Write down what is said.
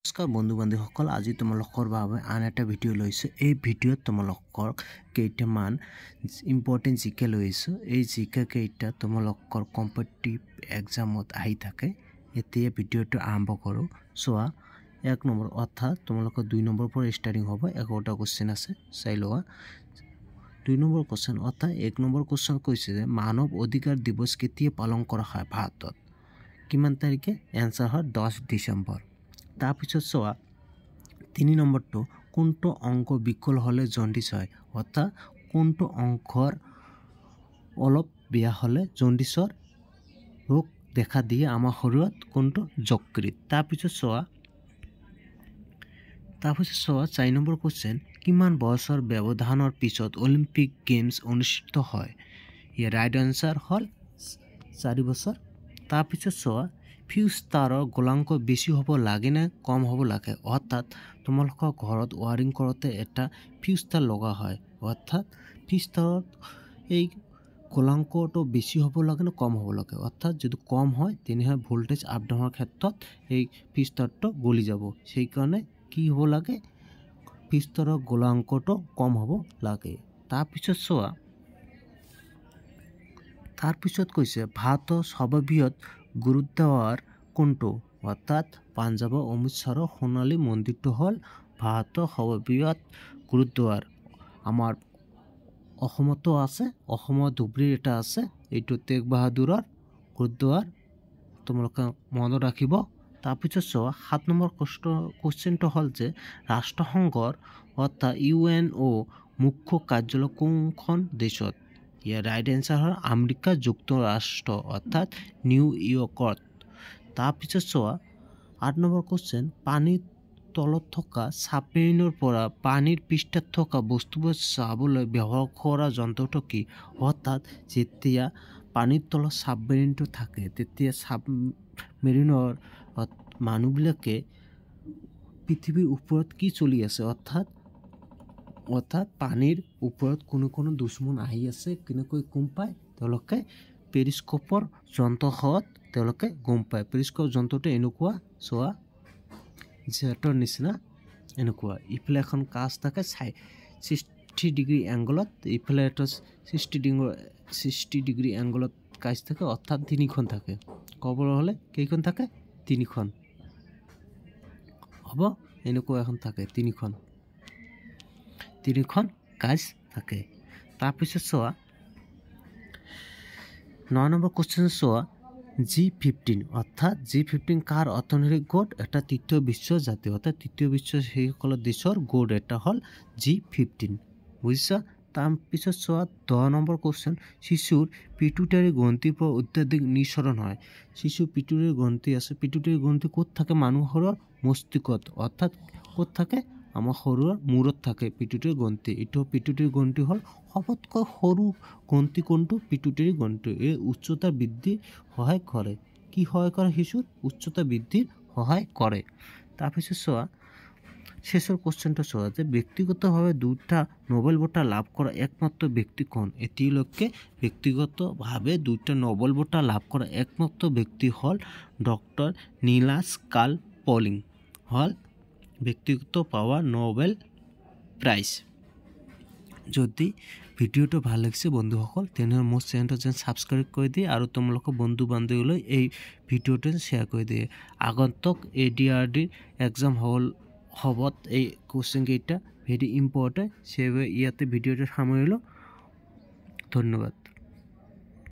নমস্কাৰ বন্ধু বান্ধৱীসকল, আজি তোমালোকৰ বাবে আন এটা ভিডিঅ' লৈছোঁ। এই ভিডিঅ'ত তোমালোকৰ কেইটামান ইম্পৰ্টেণ্ট জিকে লৈছোঁ। এই জিকে কেইটা তোমালোকৰ কম্পিটিটিভ এক্সামত আহি থাকে। এতিয়া ভিডিঅ'টো আৰম্ভ কৰোঁ। চোৱা, 1 নম্বৰ অৰ্থাৎ তোমালোকৰ 2 নম্বৰৰ পৰা ষ্টাৰ্টিং হ'ব। 11টা কুৱেশ্যন আছে, চাই লোৱা। 2 নম্বৰ কুৱেশ্যন অৰ্থাৎ 1 নম্বৰ কুৱেশ্যন কৈছে যে মানৱ অধিকাৰ দিৱস কেতিয়া পালন কৰা হয় ভাৰতত? কিমান তাৰিখে? এনচাৰ হয় 10 ডিচেম্বৰ। তাৰপিছত চোৱা, 3 নম্বৰটো কোনটো অংগ বিকল হ'লে জণ্ডিছ হয়? অৰ্থাৎ কোনটো অংশৰ অলপ বেয়া হ'লে জণ্ডিছৰ ৰোগ দেখা দিয়ে আমাৰ শৰীৰত? কোনটো? যকৃত। তাৰপিছত চোৱা 4 নম্বৰ কুৱেশ্যন, কিমান বছৰ ব্যৱধানৰ পিছত অলিম্পিক গেমছ অনুষ্ঠিত হয়? ইয়াৰ ৰাইট আনচাৰ হ'ল 4 বছৰ। তাৰপিছত চোৱা, ফিউজ তাৰৰ গলনাংক বেছি হ'ব লাগে নে কম হ'ব লাগে? অৰ্থাৎ তোমালোকৰ ঘৰত ৱাৰিং কৰোঁতে এটা ফিউজ তাৰ লগা হয়, অৰ্থাৎ ফিউজ তাৰত এই গলনাংকটো বেছি হ'ব লাগে নে কম হ'ব লাগে? অৰ্থাৎ যদি কম হয় তেনেহ'লে ভোল্টেজ আপ ডাউনৰ ক্ষেত্ৰত এই ফিউজ তাৰটো গলি যাব। সেইকাৰণে কি হ'ব লাগে? ফিউজ তাৰৰ গলনাংকটো কম হ'ব লাগে। তাৰপিছত চোৱা, তাৰপিছত কৈছে ভাৰতৰ সৰ্ববৃহৎ গুৰুদ্বাৰ কোনটো? অৰ্থাৎ পাঞ্জাৱৰ অমৃতসৰৰ সোণালী মন্দিৰটো হ'ল ভাৰতৰ সৰ্ববৃহৎ গুৰুদ্বাৰ। আমাৰ অসমতো আছে, অসমৰ ধুবুৰীৰ এটা আছে, এইটো তেগ বাহাদুৰৰ গুৰুদ্বাৰ, তোমালোকে মনত ৰাখিব। তাৰপিছত চোৱা, 7 নম্বৰ কুৱেশ্যনটো হ'ল যে ৰাষ্ট্ৰসংঘৰ অৰ্থাৎ UNO মুখ্য কাৰ্যালয় কোনখন দেশত? ইয়াৰ ৰাইট এনচাৰ হ'ল আমেৰিকা যুক্তৰাষ্ট্ৰ অৰ্থাৎ নিউয়ৰ্কত। তাৰপিছত চোৱা, 8 নম্বৰ কুৱেশ্যন, পানীৰ তলত থকা ছাবমেৰিনৰ পৰা পানীৰ পৃষ্ঠত থকা বস্তুবোৰ চাবলৈ ব্যৱহাৰ কৰা যন্ত্ৰটো কি? অৰ্থাৎ যেতিয়া পানীৰ তলত ছাবমেৰিনটো থাকে তেতিয়া ছাবমেৰিনৰ মানুহবিলাকে পৃথিৱীৰ ওপৰত কি চলি আছে অৰ্থাৎ পানীৰ ওপৰত কোনো দুশ্মন আহি আছে কেনেকৈ গম পায়? তেওঁলোকে পেৰিস্কোপৰ যন্ত্ৰৰ সহায়ত তেওঁলোকে গম পায়। পেৰিস্কোপ যন্ত্ৰটো এনেকুৱা, চোৱা জেটৰ নিচিনা এনেকুৱা, ইফালে এখন কাঁচ থাকে 60 ডিগ্ৰী এংগলত, ইফালে এটা 60 ডিগ্ৰী এংগলত কাঁচ থাকে, অৰ্থাৎ 3খন থাকে। ক'বলৈ হ'লে কেইখন থাকে? 3খন হ'ব, এনেকুৱা এখন থাকে, 3খন কাঁচ থাকে। তাৰপিছত চোৱা, 9 নম্বৰ কুৱেশ্যন চোৱা, G15 অৰ্থাৎ G15 কাৰ অৰ্থনৈতিক গোট? এটা তৃতীয় বিশ্বৰ জাতি, অৰ্থাৎ তৃতীয় বিশ্বৰ সেইসকলৰ দেশৰ গোট এটা হ'ল G15, বুজিছা? তাৰপিছত চোৱা, 10 নম্বৰ কুৱেশ্যন, শিশুৰ পিটুইটাৰী গ্ৰন্থিৰ পৰা অত্যাধিক নিঃসৰণ হয়। শিশুৰ পিটুইটাৰী গ্ৰন্থি আছে, পিটুইটাৰী গ্ৰন্থি ক'ত থাকে? মানুহৰ মস্তিষ্কত, অৰ্থাৎ ক'ত থাকে? আমাৰ শৰীৰৰ মূৰত থাকে পিটুইটাৰী গ্ৰন্থি। এইটো পিটুইটাৰী গ্ৰন্থি হ'ল সবতকৈ সৰু গ্ৰন্থি। কোনটো? পিটুইটাৰী গ্ৰন্থি। এই উচ্চতা বৃদ্ধিৰ সহায় কৰে। কি সহায় কৰে? শিশুৰ উচ্চতা বৃদ্ধিৰ সহায় কৰে। তাৰপিছত চোৱা, শেষৰ কুৱেশ্যনটো চোৱা যে ব্যক্তিগতভাৱে 2টা নোবেল বঁটা লাভ কৰা একমাত্ৰ ব্যক্তি কোন? এতিয়ালৈকে ব্যক্তিগতভাৱে 2টা নোবেল বঁটা লাভ কৰা একমাত্ৰ ব্যক্তি হ'ল ডক্টৰ নীলাজ কাল পলিং, হ'ল ব্যক্তিগত পাৱা নোবেল প্ৰাইজ। যদি ভিডিঅ'টো ভাল লাগিছে বন্ধুসকল, তেনেহ'লে মোৰ চেনেলটো যেন ছাবস্ক্ৰাইব কৰি দিয়ে আৰু তোমালোকৰ বন্ধু বান্ধৱীলৈ এই ভিডিঅ'টো শ্বেয়াৰ কৰি দিয়ে। আগন্তুক ADRD এক্সাম হ'বত এই কুৱেশ্যন কেইটা ভেৰি ইম্পৰ্টেণ্ট। সেইবাবে ইয়াতে ভিডিঅ'টো সামৰিলোঁ। ধন্যবাদ।